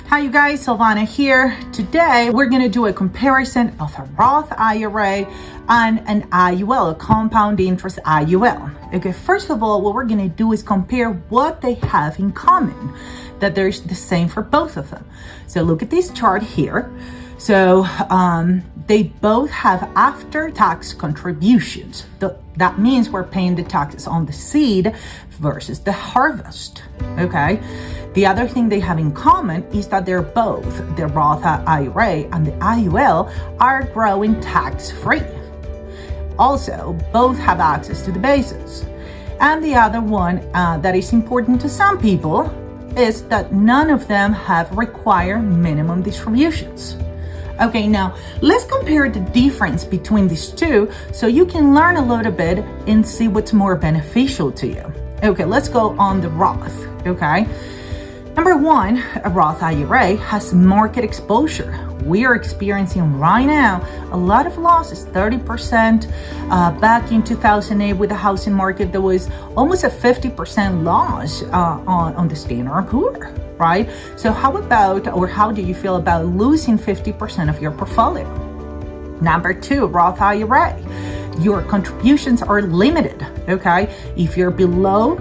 Hi you guys, Silvana here. Today we're going to do a comparison of a Roth IRA and an IUL, a compound interest IUL. Okay, first of all, what we're going to do is compare what they have in common, that there's the same for both of them. So look at this chart here. So they both have after-tax contributions. That means we're paying the taxes on the seed versus the harvest, okay? The other thing they have in common is that they're both, the Roth IRA and the IUL, are growing tax-free. Also, both have access to the basis. And the other one that is important to some people is that none of them have required minimum distributions. Okay, now let's compare the difference between these two so you can learn a little bit and see what's more beneficial to you. Okay, let's go on the Roth, okay? Number one, a Roth IRA has market exposure. We are experiencing right now a lot of losses, 30% back in 2008 with the housing market. There was almost a 50% loss on the Standard & Poor's, right? So how do you feel about losing 50% of your portfolio? Number two, Roth IRA. Your contributions are limited, okay? If you're below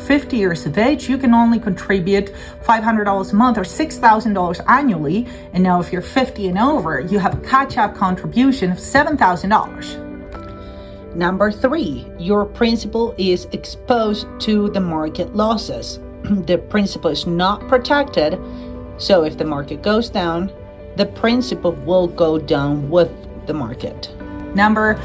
50 years of age, you can only contribute $500 a month or $6,000 annually. And now if you're 50 and over, you have a catch-up contribution of $7,000. Number three, your principal is exposed to the market losses. The principal is not protected. So if the market goes down, the principal will go down with the market. Number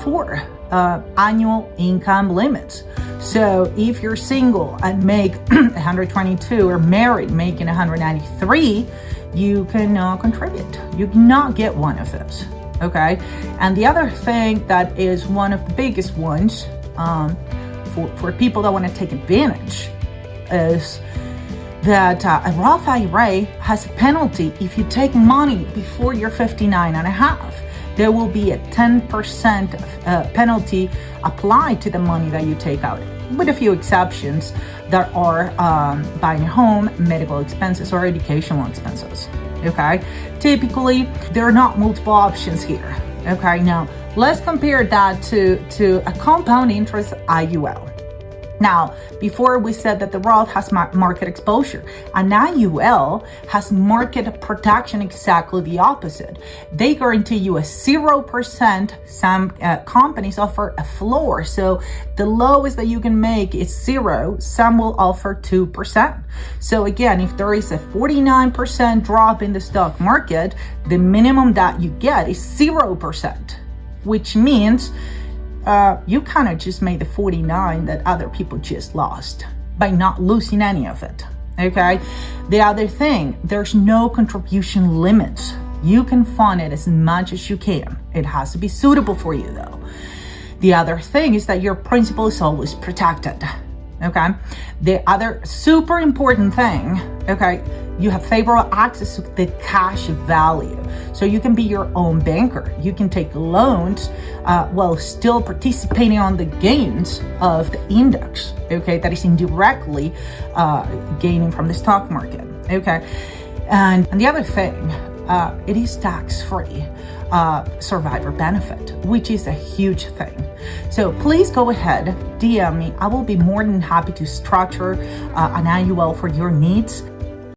four, annual income limits. So if you're single and make 122 or married making 193, you cannot contribute. You cannot get one of those, okay? And the other thing that is one of the biggest ones for people that want to take advantage is that a Roth IRA has a penalty if you take money before you're 59 and a half. There will be a 10% penalty applied to the money that you take out, with a few exceptions that are buying a home, medical expenses, or educational expenses, okay? Typically, there are not multiple options here, okay? Now, let's compare that to a compound interest IUL. Now, before we said that the Roth has market exposure, an IUL has market protection, exactly the opposite. They guarantee you a 0%. Some companies offer a floor. So the lowest that you can make is 0. Some will offer 2%. So again, if there is a 49% drop in the stock market, the minimum that you get is 0%, which means you kind of just made the 49 that other people just lost by not losing any of it, okay? The other thing, there's no contribution limits. You can fund it as much as you can. It has to be suitable for you though. The other thing is that your principal is always protected, okay? The other super important thing, okay, you have favorable access to the cash value. So you can be your own banker. You can take loans while still participating on the gains of the index, okay, that is indirectly gaining from the stock market, okay? And the other thing, it is tax-free survivor benefit, which is a huge thing. So please go ahead, DM me. I will be more than happy to structure an IUL for your needs.